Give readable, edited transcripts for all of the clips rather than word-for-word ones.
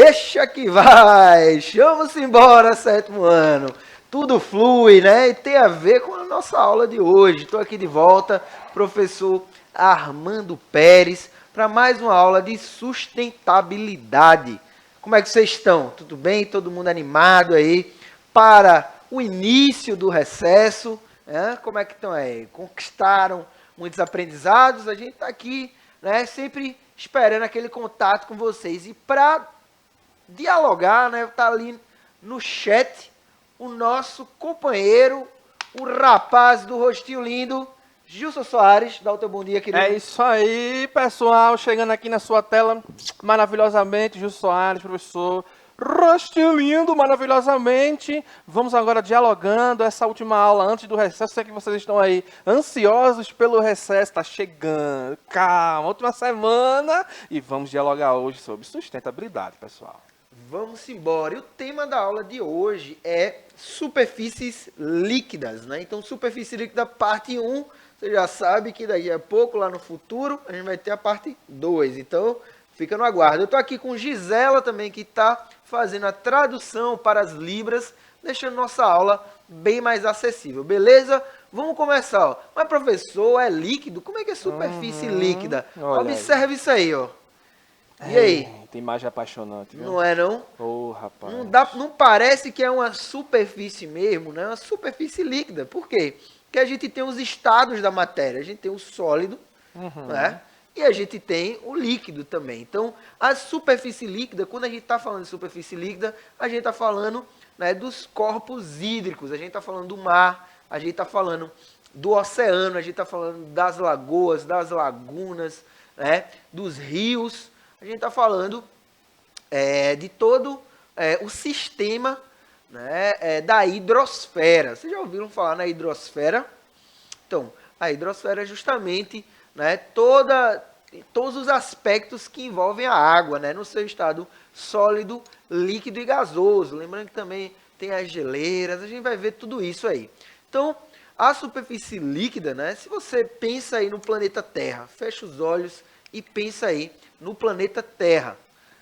Deixa que vai! Vamos embora, sétimo ano. Tudo flui, né? E tem a ver com a nossa aula de hoje. Estou aqui de volta, professor Armando Pérez, para mais uma aula de sustentabilidade. Como é que vocês estão? Tudo bem? Todo mundo animado aí para o início do recesso? Como é que estão aí? Conquistaram muitos aprendizados? A gente está aqui, né, sempre esperando aquele contato com vocês. E para dialogar, né, tá ali no chat o nosso companheiro, o rapaz do rostinho lindo, Gilson Soares. Dá o teu bom dia, querido. É isso aí, pessoal. Chegando aqui na sua tela, maravilhosamente, Gilson Soares, professor. Rostinho lindo, maravilhosamente. Vamos agora dialogando essa última aula antes do recesso. Sei que vocês estão aí ansiosos pelo recesso. Está chegando. Calma, última semana. E vamos dialogar hoje sobre sustentabilidade, pessoal. Vamos embora. E o tema da aula de hoje é superfícies líquidas, né? Então, superfície líquida parte 1, você já sabe que daqui a pouco, lá no futuro, a gente vai ter a parte 2. Então, fica no aguardo. Eu estou aqui com Gisela também, que está fazendo a tradução para as libras, deixando nossa aula bem mais acessível, beleza? Vamos começar, ó. Mas, professor, é líquido? Como é que é superfície líquida? Observe isso aí, ó. E aí? Tem imagem apaixonante, viu? Não é, não? Ô, rapaz. Não parece que é uma superfície mesmo, né? Uma superfície líquida. Por quê? Porque a gente tem os estados da matéria. A gente tem o sólido, né? E a gente tem o líquido também. Então, a superfície líquida, quando a gente está falando de superfície líquida, a gente está falando, né, dos corpos hídricos. A gente está falando do mar, a gente está falando do oceano, a gente está falando das lagoas, das lagunas, né, dos rios. A gente está falando de todo o sistema, né, da hidrosfera. Vocês já ouviram falar na hidrosfera? Então, a hidrosfera é justamente, né, todos os aspectos que envolvem a água, né, no seu estado sólido, líquido e gasoso. Lembrando que também tem as geleiras, a gente vai ver tudo isso aí. Então, a superfície líquida, né, se você pensa aí no planeta Terra, fecha os olhos e pensa aí no planeta Terra.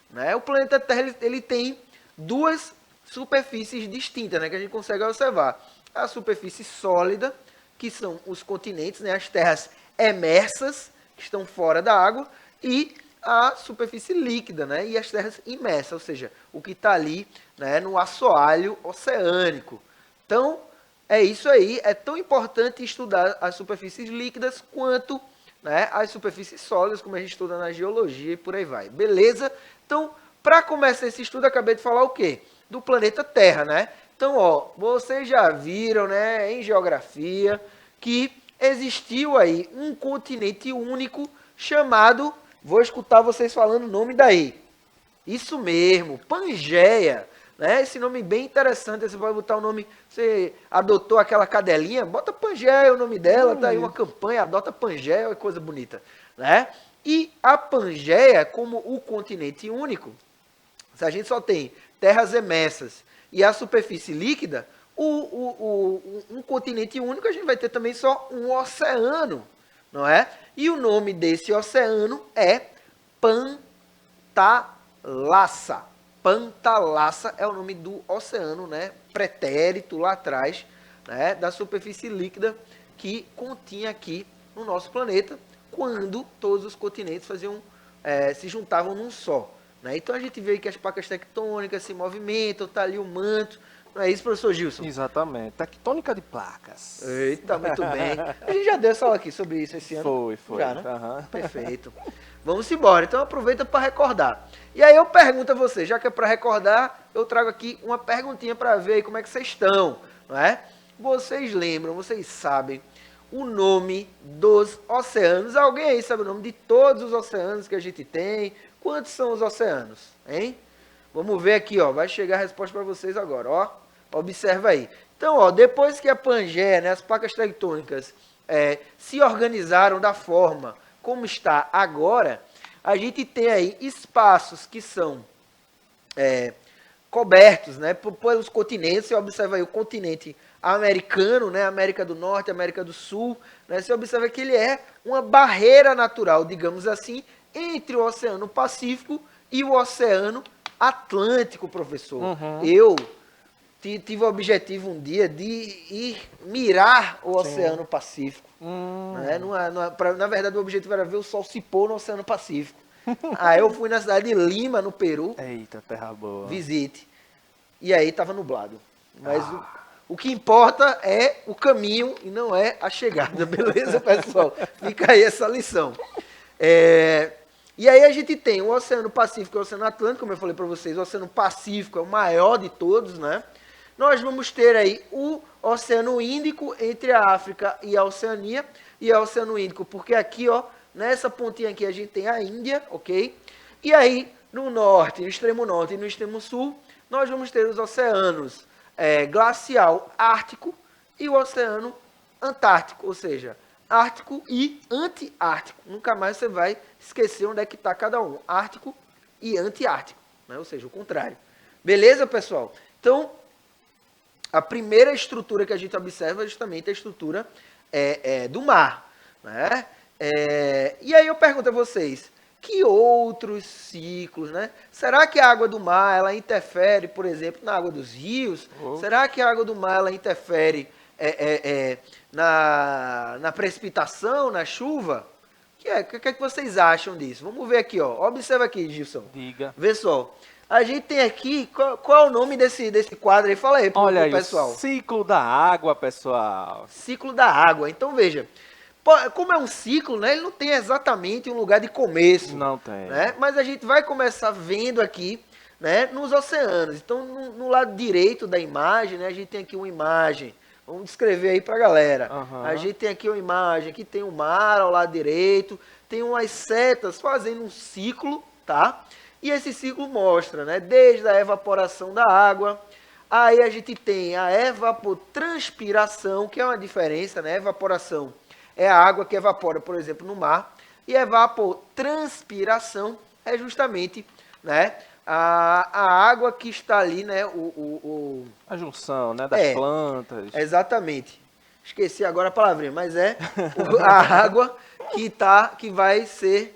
Né? O planeta Terra ele tem duas superfícies distintas, né, que a gente consegue observar. A superfície sólida, que são os continentes, né, as terras emersas, que estão fora da água, e a superfície líquida, né, e as terras imersas, ou seja, o que está ali, né, no assoalho oceânico. Então, é isso aí. É tão importante estudar as superfícies líquidas quanto, né, as superfícies sólidas, como a gente estuda na geologia e por aí vai. Beleza? Então, para começar esse estudo, eu acabei de falar o quê? Do planeta Terra, né? Então, ó, vocês já viram, né, em geografia, que existiu aí um continente único chamado, vou escutar vocês falando o nome daí. Isso mesmo, Pangeia. Né? Esse nome bem interessante, você vai botar o nome, você adotou aquela cadelinha, bota Pangeia o nome dela, tá aí uma campanha, adota Pangeia, é coisa bonita, né? E a Pangeia, como o continente único, se a gente só tem terras emersas e a superfície líquida, um continente único, a gente vai ter também só um oceano, não é? E o nome desse oceano é Pantalassa. Pantalassa é o nome do oceano, né, pretérito lá atrás, né, da superfície líquida que continha aqui no nosso planeta, quando todos os continentes se juntavam num só. Né? Então a gente vê que as placas tectônicas se movimentam, está ali o manto. Não é isso, professor Gilson? Exatamente. Tectônica de placas. Eita, muito bem. A gente já deu essa aula aqui sobre isso esse ano. Foi. Já, né? Perfeito. Vamos embora. Então aproveita para recordar. E aí eu pergunto a você, já que é para recordar, eu trago aqui uma perguntinha para ver aí como é que vocês estão. Não é? Vocês lembram, vocês sabem o nome dos oceanos? Alguém aí sabe o nome de todos os oceanos que a gente tem? Quantos são os oceanos? Hein? Vamos ver aqui, ó. Vai chegar a resposta para vocês agora, ó. Observa aí. Então, ó, depois que a Pangeia, né, as placas tectônicas, se organizaram da forma como está agora, a gente tem aí espaços que são cobertos, né, pelos continentes. Você observa aí o continente americano, né, América do Norte, América do Sul, né, você observa que ele é uma barreira natural, digamos assim, entre o Oceano Pacífico e o Oceano Atlântico, professor. Eu tive o objetivo um dia de ir mirar o Oceano Pacífico. Né? Na verdade, o objetivo era ver o sol se pôr no Oceano Pacífico. Aí eu fui na cidade de Lima, no Peru. Eita, terra boa. Visite. E aí estava nublado. Mas o que importa é o caminho e não é a chegada, beleza, pessoal? Fica aí essa lição. E aí a gente tem o Oceano Pacífico e o Oceano Atlântico, como eu falei para vocês. O Oceano Pacífico é o maior de todos, né? Nós vamos ter aí o Oceano Índico entre a África e a Oceania. E é o Oceano Índico, porque aqui, ó, nessa pontinha aqui a gente tem a Índia, ok? E aí, no norte, no extremo norte e no extremo sul, nós vamos ter os oceanos glacial ártico e o oceano antártico, ou seja, ártico e antiártico. Nunca mais você vai esquecer onde é que está cada um, ártico e antiártico, né? Ou seja, o contrário. Beleza, pessoal? Então, a primeira estrutura que a gente observa é justamente a estrutura do mar, né? E aí eu pergunto a vocês, que outros ciclos, né? Será que a água do mar, ela interfere, por exemplo, na água dos rios? Será que a água do mar, ela interfere na precipitação, na chuva? O que é que vocês acham disso? Vamos ver aqui, ó. Observa aqui, Gilson. Diga. Vê só. A gente tem aqui, qual é o nome desse quadro aí? Fala aí pro pessoal. O ciclo da água, pessoal. Ciclo da água. Então, veja, como é um ciclo, né, ele não tem exatamente um lugar de começo. Não tem. Né, mas a gente vai começar vendo aqui, né, nos oceanos. Então, no lado direito da imagem, né, a gente tem aqui uma imagem. Vamos descrever aí pra galera. A gente tem aqui uma imagem, aqui tem o mar ao lado direito, tem umas setas fazendo um ciclo, tá? E esse ciclo mostra, né, desde a evaporação da água, aí a gente tem a evapotranspiração, que é uma diferença, né? Evaporação é a água que evapora, por exemplo, no mar, e evapotranspiração é justamente, né, a água que está ali, né, a junção, né, das plantas. Exatamente. Esqueci agora a palavrinha, mas a água que vai ser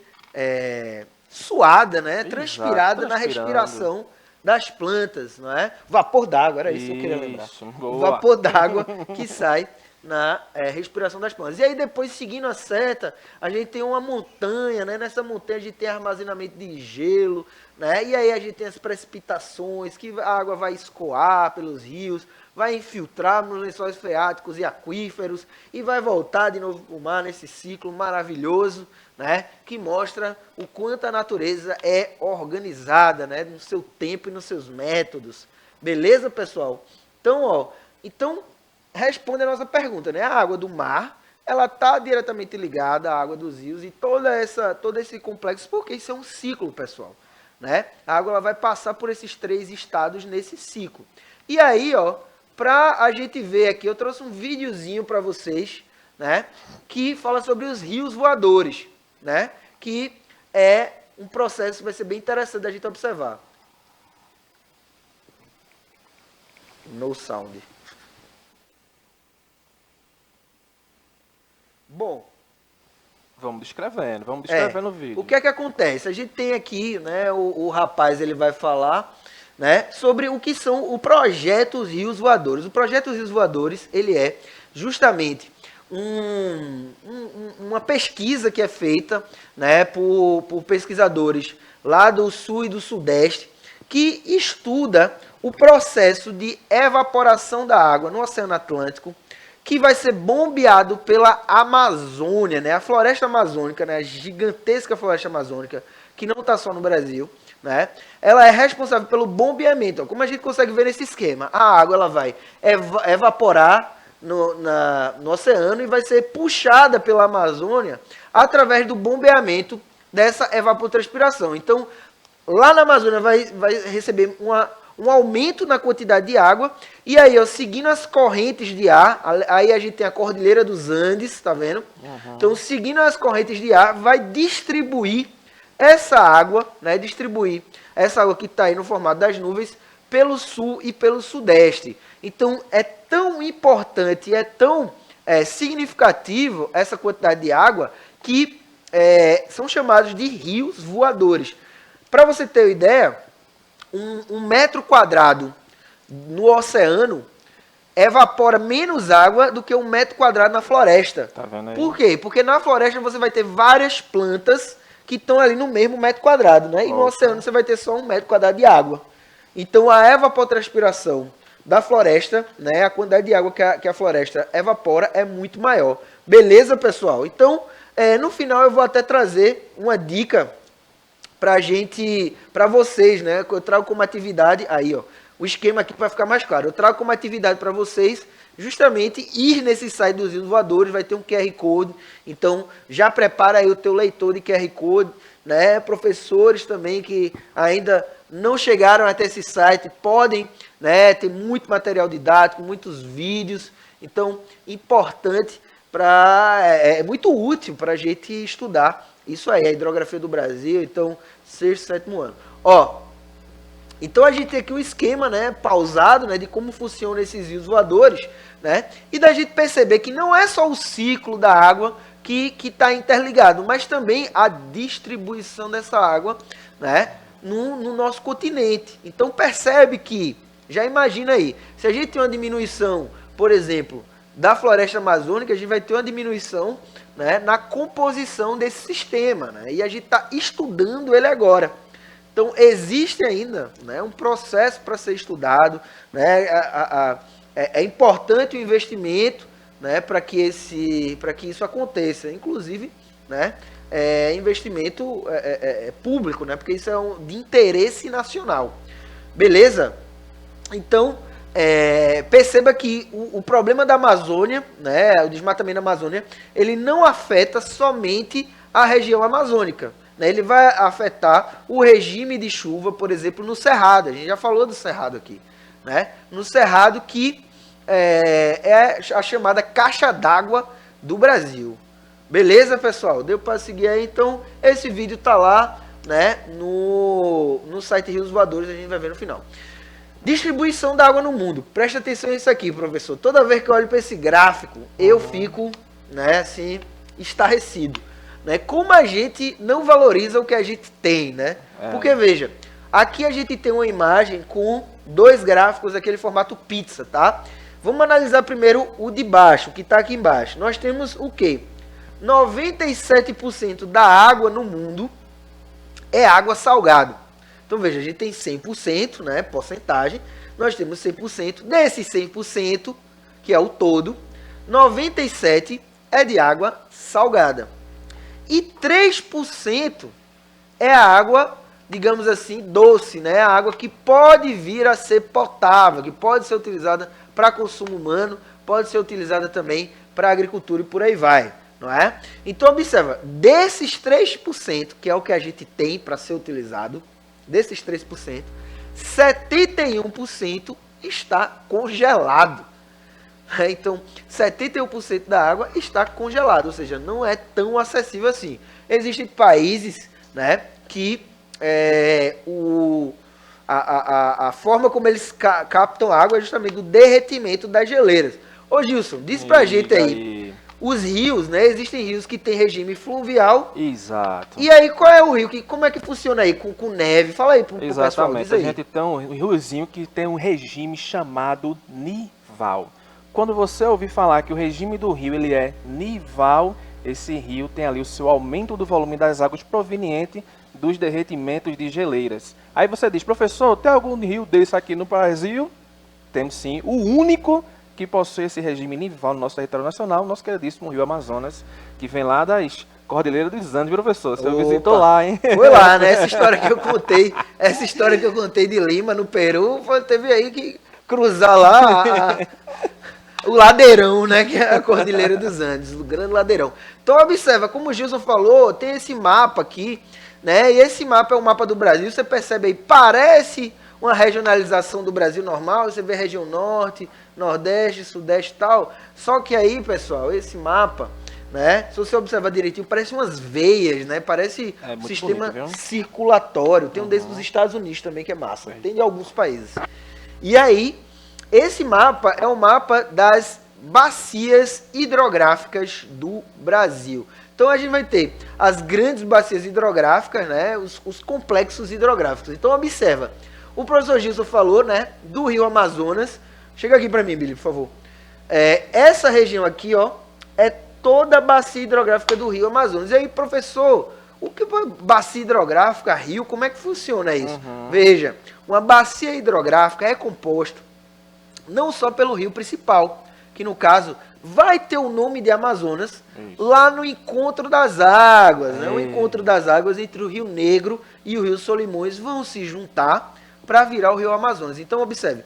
suada, né, transpirada na respiração das plantas, não é? Vapor d'água, era isso que eu queria lembrar. Boa. Vapor d'água que sai na respiração das plantas. E aí depois, seguindo a seta, a gente tem uma montanha, né? Nessa montanha a gente tem armazenamento de gelo, né? E aí a gente tem as precipitações, que a água vai escoar pelos rios, vai infiltrar nos lençóis freáticos e aquíferos e vai voltar de novo para o mar nesse ciclo maravilhoso, né? Que mostra o quanto a natureza é organizada, né? No seu tempo e nos seus métodos. Beleza, pessoal? Então, responde a nossa pergunta, né? A água do mar, ela está diretamente ligada à água dos rios e todo esse complexo, porque isso é um ciclo, pessoal, né? A água ela vai passar por esses 3 estados nesse ciclo. E aí, ó, para a gente ver aqui, eu trouxe um videozinho para vocês, né? Que fala sobre os rios voadores, né? Que é um processo que vai ser bem interessante da gente observar. No sound. Bom, vamos descrevendo o vídeo. O que é que acontece? A gente tem aqui, né, o rapaz ele vai falar, né, sobre o que são o projeto Rios Voadores. O projeto Rios Voadores, ele é justamente uma pesquisa que é feita, né, por pesquisadores lá do sul e do sudeste, que estuda o processo de evaporação da água no Oceano Atlântico, que vai ser bombeado pela Amazônia, né? A floresta amazônica, né? A gigantesca floresta amazônica, que não está só no Brasil, né? Ela é responsável pelo bombeamento. Ó. Como a gente consegue ver nesse esquema, a água ela vai evaporar no oceano e vai ser puxada pela Amazônia através do bombeamento dessa evapotranspiração. Então, lá na Amazônia vai receber um aumento na quantidade de água, e aí, ó, seguindo as correntes de ar, aí a gente tem a Cordilheira dos Andes, tá vendo? Então, seguindo as correntes de ar, vai distribuir essa água, né, essa água que está aí no formato das nuvens, pelo sul e pelo sudeste. Então, é tão importante, é tão significativo essa quantidade de água, que são chamados de rios voadores. Para você ter uma ideia, um metro quadrado no oceano evapora menos água do que 1 metro quadrado na floresta. Tá vendo aí? Por quê? Porque na floresta você vai ter várias plantas que estão ali no mesmo metro quadrado, né? E no oceano você vai ter só 1 metro quadrado de água. Então a evapotranspiração da floresta, né? A quantidade de água que a floresta evapora é muito maior. Beleza, pessoal? Então, no final eu vou até trazer uma dica para vocês, né? Eu trago como atividade, aí ó, o esquema aqui vai ficar mais claro. Eu trago como atividade para vocês justamente ir nesse site dos rios voadores, vai ter um QR Code, então já prepara aí o teu leitor de QR Code, né? Professores também que ainda não chegaram até esse site, podem, né, ter muito material didático, muitos vídeos, então importante, é muito útil para a gente estudar isso aí, a hidrografia do Brasil, então, 6º, 7º ano. Ó, então a gente tem aqui um esquema, né, pausado, né, de como funcionam esses rios voadores, né, e da gente perceber que não é só o ciclo da água que está interligado, mas também a distribuição dessa água, né, no nosso continente. Então percebe que, já imagina aí, se a gente tem uma diminuição, por exemplo, da floresta amazônica, a gente vai ter uma diminuição, né, na composição desse sistema, né, e a gente está estudando ele agora. Então, existe ainda, né, um processo para ser estudado, né, é importante o investimento, né, para que isso aconteça, inclusive, né, investimento público, né, porque isso é de interesse nacional. Beleza? Então, perceba que o problema da Amazônia, né, o desmatamento da Amazônia, ele não afeta somente a região amazônica. Ele vai afetar o regime de chuva, por exemplo, no Cerrado. A gente já falou do Cerrado aqui, né? No Cerrado, que é a chamada caixa d'água do Brasil. Beleza, pessoal? Deu para seguir aí? Então, esse vídeo tá lá, né, no site Rios Voadores, a gente vai ver no final. Distribuição da água no mundo. Presta atenção nisso aqui, professor. Toda vez que eu olho para esse gráfico, eu fico, né, assim, estarrecido. Né? Como a gente não valoriza o que a gente tem, né? Porque, veja, aqui a gente tem uma imagem com 2 gráficos daquele formato pizza, tá? Vamos analisar primeiro o de baixo, o que está aqui embaixo. Nós temos o quê? 97% da água no mundo é água salgada. Então, veja, a gente tem 100%, né, porcentagem. Nós temos 100%. Desses 100%, que é o todo, 97% é de água salgada. E 3% é a água, digamos assim, doce, né? A água que pode vir a ser potável, que pode ser utilizada para consumo humano, pode ser utilizada também para agricultura e por aí vai, não é? Então, observa, desses 3%, que é o que a gente tem para ser utilizado, desses 3%, 71% está congelado. Então, 71% da água está congelada, ou seja, não é tão acessível assim. Existem países, né, que a forma como eles captam água é justamente do derretimento das geleiras. Ô Gilson, diz pra gente aí, os rios, né, existem rios que têm regime fluvial. Exato. E aí, qual é o rio? Como é que funciona aí? Com neve? Fala aí pro pessoal. Exatamente, diz aí. A gente tem um riozinho que tem um regime chamado nival. Quando você ouvir falar que o regime do rio ele é nival, esse rio tem ali o seu aumento do volume das águas proveniente dos derretimentos de geleiras. Aí você diz, professor, tem algum rio desse aqui no Brasil? Temos sim, o único que possui esse regime nival no nosso território nacional, nosso queridíssimo Rio Amazonas, que vem lá das Cordilheiras dos Andes, professor. Você visitou lá, hein? Foi lá, né? Essa história que eu contei de Lima, no Peru, teve aí que cruzar lá o ladeirão, né, que é a Cordilheira dos Andes, o grande ladeirão. Então observa, como o Gilson falou, tem esse mapa aqui, né, e esse mapa é o mapa do Brasil, você percebe aí, parece uma regionalização do Brasil normal, você vê região norte, nordeste, sudeste e tal, só que aí, pessoal, esse mapa, né, se você observar direitinho, parece umas veias, né, parece um sistema bonito, circulatório, tem um desses dos Estados Unidos também que é massa, tem de alguns países. E aí, esse mapa é o mapa das bacias hidrográficas do Brasil. Então a gente vai ter as grandes bacias hidrográficas, né, os complexos hidrográficos. Então observa, o professor Gilson falou, né, do rio Amazonas. Chega aqui para mim, Billy, por favor. Essa região aqui, ó, é toda a bacia hidrográfica do rio Amazonas. E aí, professor, o que é bacia hidrográfica, rio, como é que funciona isso? Veja, uma bacia hidrográfica é composta não só pelo rio principal, que no caso vai ter o nome de Amazonas, lá no encontro das águas, né? O encontro das águas entre o Rio Negro e o Rio Solimões vão se juntar para virar o Rio Amazonas. Então, observe,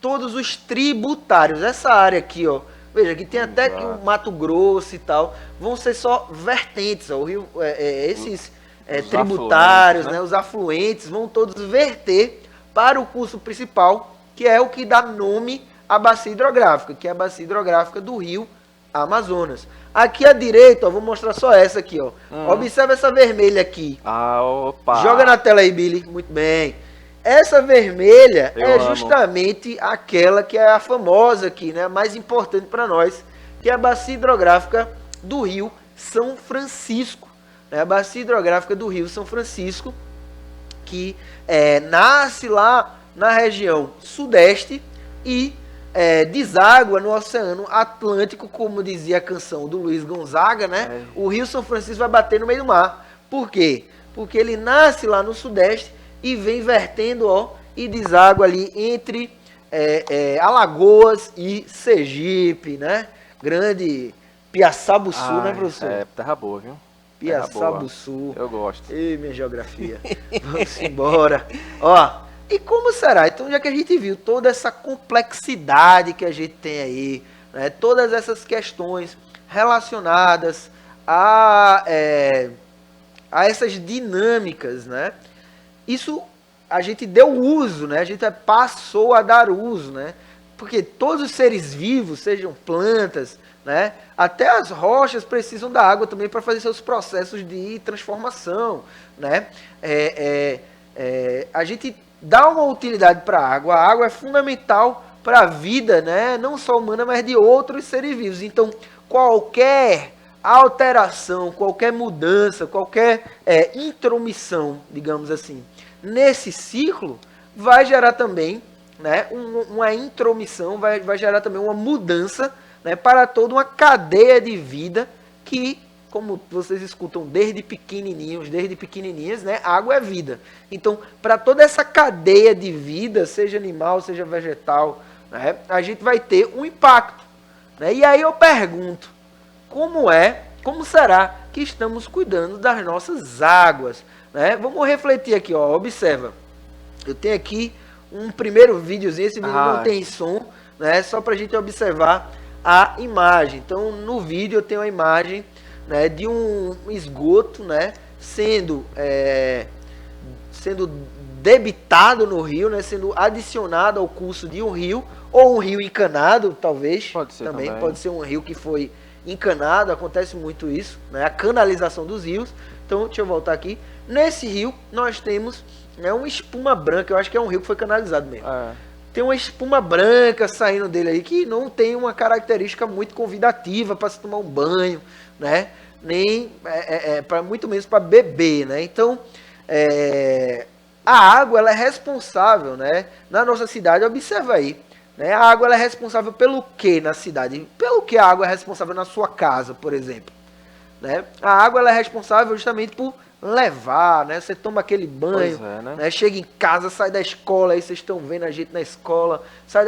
todos os tributários, essa área aqui, ó, veja, que tem até que o Mato Grosso e tal, vão ser só vertentes, ó, o rio, esses tributários, né? Os afluentes, vão todos verter para o curso principal, que é o que dá nome à bacia hidrográfica, que é a bacia hidrográfica do rio Amazonas. Aqui à direita, ó, vou mostrar só essa aqui, ó. Observa essa vermelha aqui. Opa! Joga na tela aí, Billy. Muito bem. Essa vermelha justamente aquela que é a famosa aqui, né? A mais importante para nós, que é a bacia hidrográfica do rio São Francisco. Né? A bacia hidrográfica do rio São Francisco, que nasce lá na região sudeste e deságua no Oceano Atlântico, como dizia a canção do Luiz Gonzaga, né? O rio São Francisco vai bater no meio do mar. Por quê? Porque ele nasce lá no sudeste e vem vertendo, ó, e deságua ali entre Alagoas e Sergipe, né? Grande Piaçabuçu, né, professor? Terra boa, viu? Piaçabuçu. Eu gosto. Ei, minha geografia. Vamos embora. Ó, e como será? Então, já que a gente viu toda essa complexidade que a gente tem aí, né, todas essas questões relacionadas a essas dinâmicas, né? Isso a gente deu uso, né? A gente passou a dar uso, né? Porque todos os seres vivos, sejam plantas, né? Até as rochas precisam da água também para fazer seus processos de transformação, né? A gente dá uma utilidade para a água é fundamental para a vida, né? Não só humana, mas de outros seres vivos. Então, qualquer alteração, qualquer mudança, qualquer intromissão, digamos assim, nesse ciclo, vai gerar também, né, uma intromissão, vai gerar também uma mudança, né, para toda uma cadeia de vida que, como vocês escutam desde pequenininhas, né, água é vida. Então, para toda essa cadeia de vida, seja animal, seja vegetal, né, a gente vai ter um impacto. Né? E aí eu pergunto, como será que estamos cuidando das nossas águas? Né? Vamos refletir aqui, ó, observa. Eu tenho aqui um primeiro videozinho, esse vídeo não tem som, né, só para a gente observar a imagem. Então, no vídeo eu tenho a imagem, né, de um esgoto, né, sendo debitado no rio, né, sendo adicionado ao curso de um rio, ou um rio encanado, talvez. Pode ser também. Pode ser um rio que foi encanado, acontece muito isso, né, a canalização dos rios. Então, deixa eu voltar aqui. Nesse rio, nós temos, né, uma espuma branca, eu acho que é um rio que foi canalizado mesmo. Tem uma espuma branca saindo dele aí, que não tem uma característica muito convidativa para se tomar um banho, né? Nem muito menos para beber, né? Então, a água ela é responsável, né? Na nossa cidade, observa aí, né? A água ela é responsável pelo que na cidade? Pelo que a água é responsável na sua casa, por exemplo, né? A água ela é responsável justamente por levar, né? Você toma aquele banho, né? Chega em casa, sai da escola, aí vocês estão vendo a gente na escola.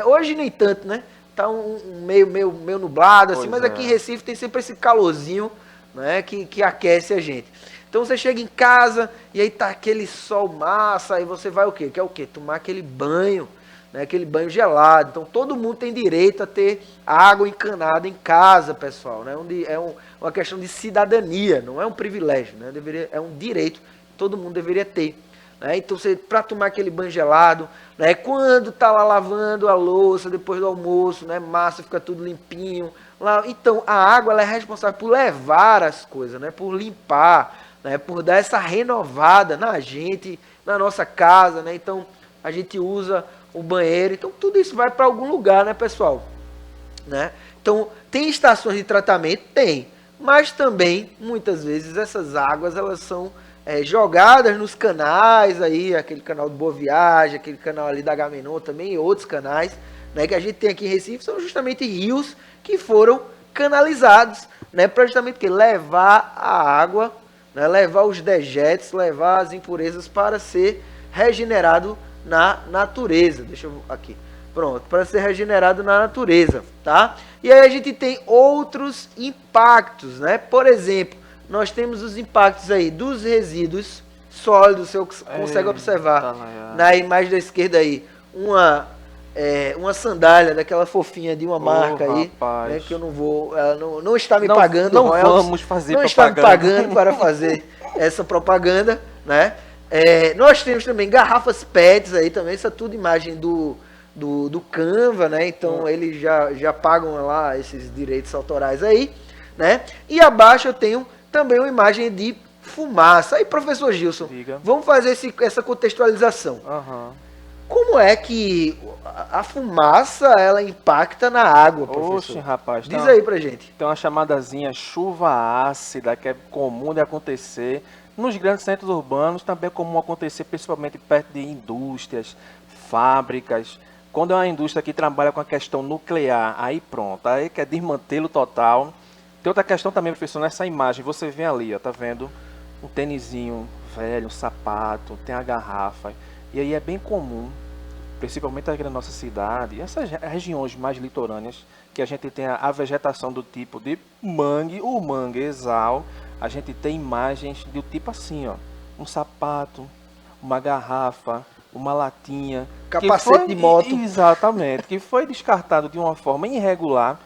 Hoje nem tanto, né? Tá meio nublado, assim, mas aqui em Recife tem sempre esse calorzinho, né? Que aquece a gente. Então você chega em casa e aí tá aquele sol massa, aí você vai o quê? Quer o quê? Tomar aquele banho, né? Aquele banho gelado. Então todo mundo tem direito a ter água encanada em casa, pessoal, né? Onde uma questão de cidadania, não é um privilégio, né? É um direito que todo mundo deveria ter. Né? Então, para tomar aquele banho gelado, né? Quando tá lá lavando a louça, depois do almoço, né? Massa, fica tudo limpinho. Então, a água ela é responsável por levar as coisas, né? Por limpar, né? Por dar essa renovada na gente, na nossa casa. Né? Então, a gente usa o banheiro. Então, tudo isso vai para algum lugar, né, pessoal? Né? Então, tem estações de tratamento? Tem. Mas também, muitas vezes, essas águas elas são jogadas nos canais aí, aquele canal do Boa Viagem, aquele canal ali da Agamenon também, e outros canais, né, que a gente tem aqui em Recife, são justamente rios que foram canalizados, né, para justamente que levar a água, né, levar os dejetos, levar as impurezas para ser regenerado na natureza. Deixa eu aqui. Pronto, para ser regenerado na natureza, tá? E aí a gente tem outros impactos, né? Por exemplo, nós temos os impactos aí dos resíduos sólidos, você consegue observar na imagem da esquerda aí, uma sandália daquela fofinha de uma marca aí, né, que eu não vou, ela não está me pagando, não vamos fazer não propaganda. está me pagando para fazer essa propaganda, né? Nós temos também garrafas PETs aí também, isso é tudo imagem do Canva, né? Então eles já pagam lá esses direitos autorais aí, né? E abaixo eu tenho também uma imagem de fumaça. Aí, professor Gilson, vamos fazer essa contextualização. Como é que a fumaça ela impacta na água, professor? Oxe, rapaz. Diz aí pra gente. Tem uma chamadazinha chuva ácida, que é comum de acontecer. Nos grandes centros urbanos também é comum acontecer, principalmente perto de indústrias, fábricas. Quando é uma indústria que trabalha com a questão nuclear, aí pronto, aí quer desmantelo total. Tem outra questão também, professor, nessa imagem, você vê ali, ó, tá vendo? Um tênisinho velho, um sapato, tem a garrafa. E aí é bem comum, principalmente aqui na nossa cidade, essas regiões mais litorâneas, que a gente tem a vegetação do tipo de mangue, o manguezal, a gente tem imagens do tipo assim, ó, um sapato, uma garrafa, uma latinha, capacete de moto. Exatamente, que foi descartado de uma forma irregular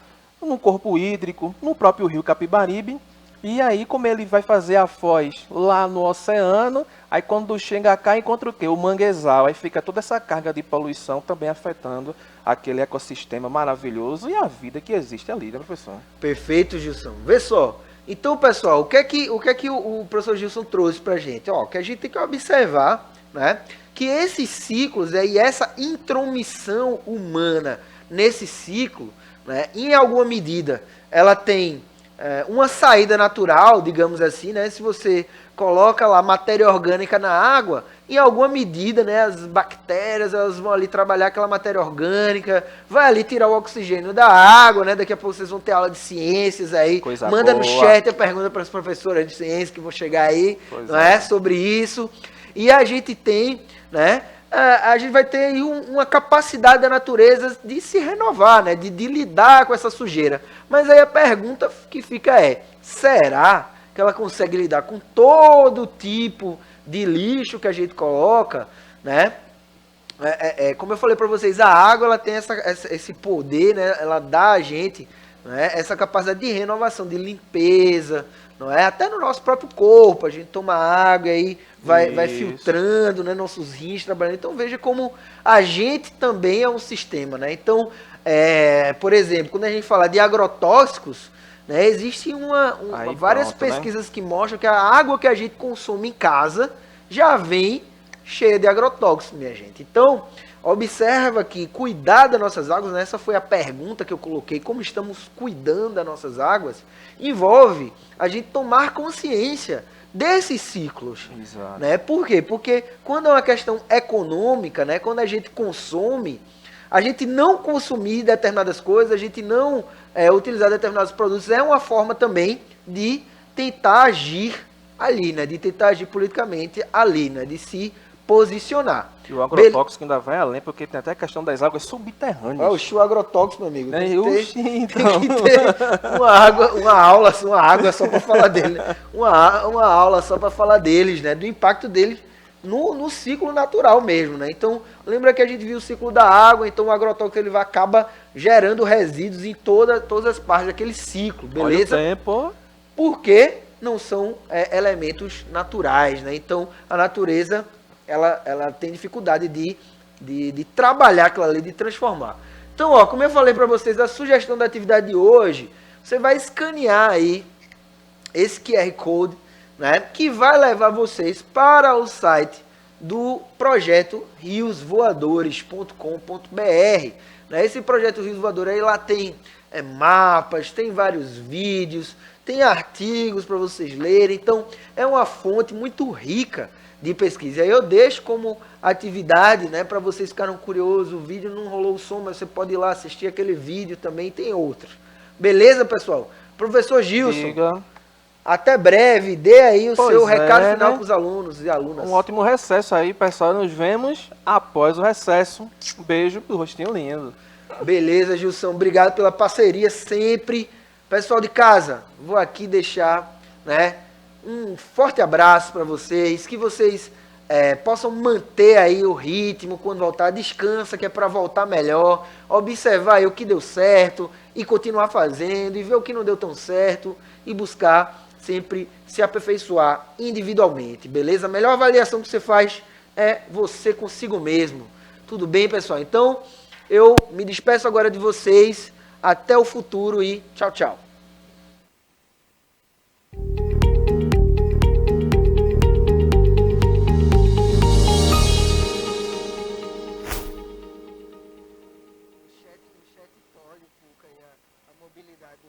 no corpo hídrico, no próprio rio Capibaribe. E aí, como ele vai fazer a foz lá no oceano, aí quando chega cá, encontra o quê? O manguezal. Aí fica toda essa carga de poluição também afetando aquele ecossistema maravilhoso e a vida que existe ali, né, professor? Perfeito, Gilson. Vê só. Então, pessoal, o que é que o professor Gilson trouxe pra gente? Ó, que a gente tem que observar, né, que esses ciclos e essa intromissão humana nesse ciclo, né, em alguma medida, ela tem uma saída natural, digamos assim, né? Se você coloca lá matéria orgânica na água, em alguma medida, né, as bactérias elas vão ali trabalhar aquela matéria orgânica, vai ali tirar o oxigênio da água, né? Daqui a pouco vocês vão ter aula de ciências aí. Coisa Manda boa. no chat a pergunta para as professoras de ciências que vão chegar aí, Pois não é? Sobre isso. E a gente tem, né? A gente vai ter aí uma capacidade da natureza de se renovar, né? De lidar com essa sujeira. Mas aí a pergunta que fica será que ela consegue lidar com todo tipo de lixo que a gente coloca, né? Como eu falei para vocês, a água ela tem esse poder, né? Ela dá a gente, né, essa capacidade de renovação, de limpeza, não é? Até no nosso próprio corpo, a gente toma água e aí vai filtrando, né, nossos rins trabalhando. Então veja como a gente também é um sistema, né? Então, por exemplo, quando a gente fala de agrotóxicos, né, existem várias pesquisas, né, que mostram que a água que a gente consome em casa já vem cheia de agrotóxicos, minha gente. Então, observa que cuidar das nossas águas, né, essa foi a pergunta que eu coloquei, como estamos cuidando das nossas águas, envolve a gente tomar consciência desses ciclos. Exato. Né? Por quê? Porque quando é uma questão econômica, né, quando a gente consome, a gente não consumir determinadas coisas, a gente não utilizar determinados produtos, é uma forma também de tentar agir ali, né, de tentar agir politicamente ali, né, de se posicionar. E o agrotóxico ainda vai além, porque tem até a questão das águas subterrâneas. O agrotóxico, meu amigo. Tem que ter uma aula só para falar dele. Uma aula só para falar deles, né? Do impacto deles no ciclo natural mesmo, né? Então, lembra que a gente viu o ciclo da água, então o agrotóxico ele acaba gerando resíduos em todas as partes daquele ciclo, beleza? Olha o tempo. Porque não são elementos naturais, né? Então, a natureza ela tem dificuldade de trabalhar aquela lei, de transformar. Então, ó, como eu falei para vocês, a sugestão da atividade de hoje, você vai escanear aí esse QR Code, né, que vai levar vocês para o site do projeto riosvoadores.com.br, Né? Esse projeto Rios Voador aí lá tem mapas, tem vários vídeos, tem artigos para vocês lerem, então é uma fonte muito rica de pesquisa. E aí eu deixo como atividade, né, para vocês ficarem curiosos. O vídeo não rolou o som, mas você pode ir lá assistir aquele vídeo também, tem outros. Beleza, pessoal? Professor Gilson, Diga. até breve, dê aí o Pois seu recado é, final né? para os alunos e alunas. Um ótimo recesso aí, pessoal. Nos vemos após o recesso. Um beijo do rostinho lindo. Beleza, Gilson, obrigado pela parceria sempre. Pessoal de casa, vou aqui deixar, né, um forte abraço para vocês, que vocês possam manter aí o ritmo quando voltar. Descansa, que é para voltar melhor, observar aí o que deu certo e continuar fazendo, e ver o que não deu tão certo e buscar sempre se aperfeiçoar individualmente, beleza? A melhor avaliação que você faz é você consigo mesmo. Tudo bem, pessoal? Então, eu me despeço agora de vocês. Até o futuro e tchau, tchau. O chat pode, a mobilidade do